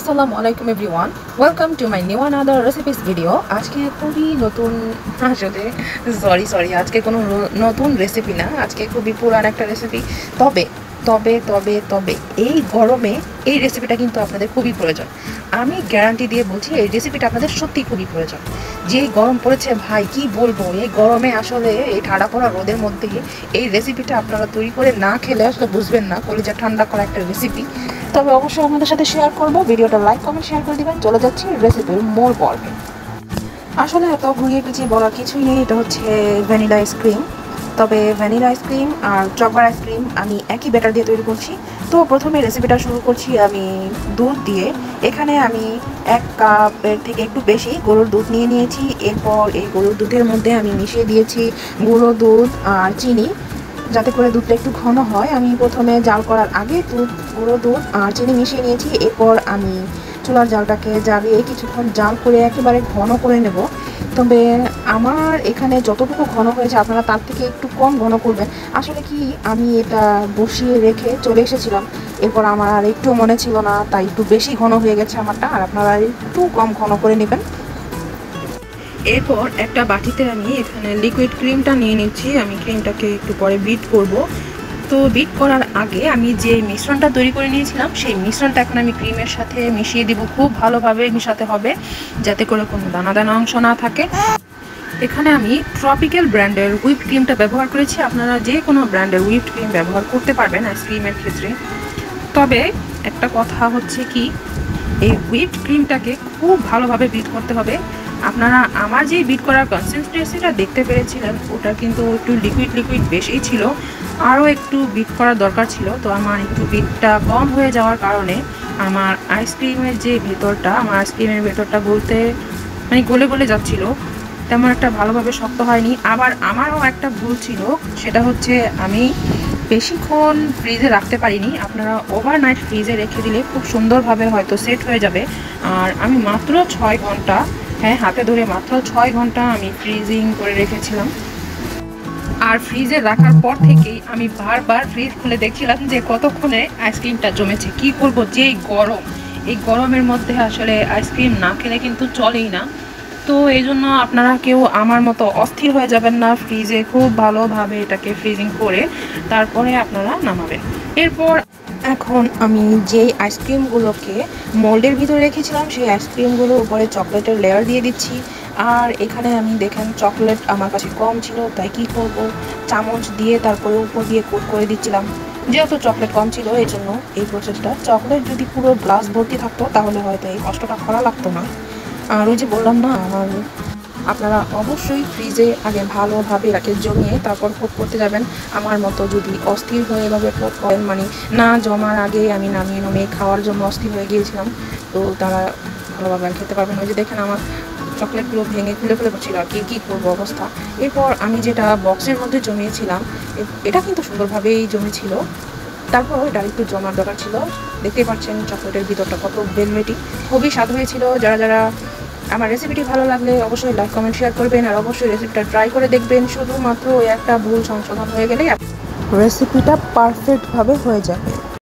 আসসালামু আলাইকুম everyone, welcome to my new another recipes video. আজকে খুবই নতুন, আসলে সরি আজকে কোনো নতুন রেসিপি না, আজকে খুবই পুরান একটা রেসিপি। তবে তবে তবে তবে এই গরমে এই রেসিপিটা কিন্তু আপনাদের খুবই প্রয়োজন। আমি গ্যারান্টি দিয়ে বলছি এই রেসিপিটা আপনাদের সত্যিই খুবই প্রয়োজন। যে গরম পড়েছে ভাই, কি বলবো, এই গরমে আসলে এই ঠাড়া পড়া রোদের মধ্যে এই রেসিপিটা আপনারা তৈরি করে না খেলে আসলে বুঝবেন না কলিজা ঠান্ডা করা একটা রেসিপি। তবে অবশ্যই আপনাদের সাথে শেয়ার করবো, ভিডিওটা লাইক কমেন্ট শেয়ার করে দিবেন। চলে যাচ্ছি রেসিপির মূল পর্বে। আসলে এত ঘুরিয়ে পিছিয়ে বলার কিছুই নেই, এটা হচ্ছে ভ্যানিলা আইসক্রিম। তবে ভ্যানিলা আইসক্রিম আর চকবার আইসক্রিম আমি একই ব্যাটার দিয়ে তৈরি করছি। তো প্রথমে রেসিপিটা শুরু করছি আমি দুধ দিয়ে। এখানে আমি 1 কাপের থেকে একটু বেশি গরুর দুধ নিয়ে নিয়েছি। এরপর এই গরুর দুধের মধ্যে আমি মিশিয়ে দিয়েছি গুঁড়ো দুধ আর চিনি, যাতে করে দুধটা একটু ঘন হয়। আমি প্রথমে জাল করার আগে গুঁড়ো দুধ আর চিনি মিশিয়ে নিয়েছি। এরপর আমি চুলার জালটাকে জ্বালিয়ে কিছুক্ষণ জাল করে একেবারে ঘন করে নেব। তবে আমার এখানে যতটুকু ঘন হয়েছে আপনারা তার থেকে একটু কম ঘন করবেন। আসলে কি, আমি এটা বসিয়ে রেখে চলে এসেছিলাম, এরপর আমার আর একটু মনে ছিল না, তাই একটু বেশি ঘন হয়ে গেছে আমারটা। আর আপনারা একটু কম ঘন করে নেবেন। এরপর একটা বাটিতে আমি এখানে লিকুইড ক্রিমটা নিয়ে নিচ্ছি। আমি ক্রিমটাকে একটু পরে বিট করব। তো বিট করার আগে আমি যে মিশ্রণটা তৈরি করে নিয়েছিলাম সেই মিশ্রণটা এখন আমি ক্রিমের সাথে মিশিয়ে দিব। খুব ভালোভাবে মিশাতে হবে যাতে করে কোনো দানা দানা অংশ না থাকে। এখানে আমি ট্রপিক্যাল ব্র্যান্ডের হুইপ ক্রিমটা ব্যবহার করেছি। আপনারা যে কোনো ব্র্যান্ডের হুইপ ক্রিম ব্যবহার করতে পারবেন আইসক্রিমের ক্ষেত্রে। তবে একটা কথা হচ্ছে কি, এই হুইপ ক্রিমটাকে খুব ভালোভাবে বিট করতে হবে। আপনারা আমার যে বিট করার কনসিস্টেন্সিটা দেখতে পেরেছিলেন, ওটা কিন্তু একটু লিকুইড বেশিই ছিল, আরও একটু বিট করার দরকার ছিল। তো আমার একটু বিটটা কম হয়ে যাওয়ার কারণে আমার আইসক্রিমের ভেতরটা বলতে গলে গলে যাচ্ছিল, তেমন একটা ভালোভাবে শক্ত হয়নি। আবার আমারও একটা ভুল ছিল, সেটা হচ্ছে আমি বেশিক্ষণ ফ্রিজে রাখতে পারিনি। আপনারা ওভারনাইট ফ্রিজে রেখে দিলে খুব সুন্দরভাবে হয়তো সেট হয়ে যাবে। আর আমি মাত্র 6 ঘন্টা, হাতে ধরে মাত্র 6 ঘন্টা আমি ফ্রিজিং করে রেখেছিলাম। আর ফ্রিজে রাখার পর থেকেই আমি বারবার ফ্রিজ খুলে দেখছিলাম যে কতক্ষণে আইসক্রিমটা জমেছে। কি করব, যে গরম, এই গরমের মধ্যে আসলে আইসক্রিম না খেলে কিন্তু চলেই না। তো এই জন্য আপনারা কেউ আমার মতো অস্থির হয়ে যাবেন না, ফ্রিজে খুব ভালোভাবে এটাকে ফ্রিজিং করে তারপরে আপনারা নামাবেন। এরপর এখন আমি যেই আইসক্রিমগুলোকে মোল্ডের ভিতরে রেখেছিলাম সেই আইসক্রিমগুলোর উপরে চকলেটের লেয়ার দিয়ে দিচ্ছি। আর এখানে আমি দেখেন চকলেট আমার কাছে কম ছিল, তাই কি করব, চামচ দিয়ে তারপরে উপর দিয়ে কোট করে দিচ্ছিলাম। যেহেতু চকলেট কম ছিল এই জন্য এই প্রসেসটা। চকলেট যদি পুরো গ্লাস ভর্তি থাকতো তাহলে হয়তো এই কষ্টটা করা লাগতো না। আর ওই যে বললাম না, আপনারা অবশ্যই ফ্রিজে আগে ভালোভাবে এটাকে জমিয়ে তারপর কোট করতে যাবেন। আমার মতো যদি অস্থির হয়ে এভাবে কোট করেন, না জমার আগে আমি নামিয়ে খাওয়ার জন্য অস্থির হয়ে গিয়েছিলাম, তো তারা ভালোভাবে আর খেতে পারবেন। ওই যে দেখেন আমার চকলেটগুলো ভেঙে খুলে পড়ছিল আর কি করবো অবস্থা। এরপর আমি যেটা বক্সের মধ্যে জমিয়েছিলাম, এটা কিন্তু সুন্দরভাবেই জমেছিল। তারপর এটা একটু জমার দরকার ছিল। দেখতে পাচ্ছেন চকলেটের ভিতরটা কত ভেলভেটি, খুবই স্বাদ হয়েছিল। যারা আমার রেসিপিটি ভালো লাগলে অবশ্যই লাইক কমেন্ট শেয়ার করবেন, আর অবশ্যই রেসিপিটা ট্রাই করে দেখবেন। শুধুমাত্র একটা ভুল সংশোধন হয়ে গেলেই রেসিপিটা পারফেক্টভাবে হয়ে যাবে।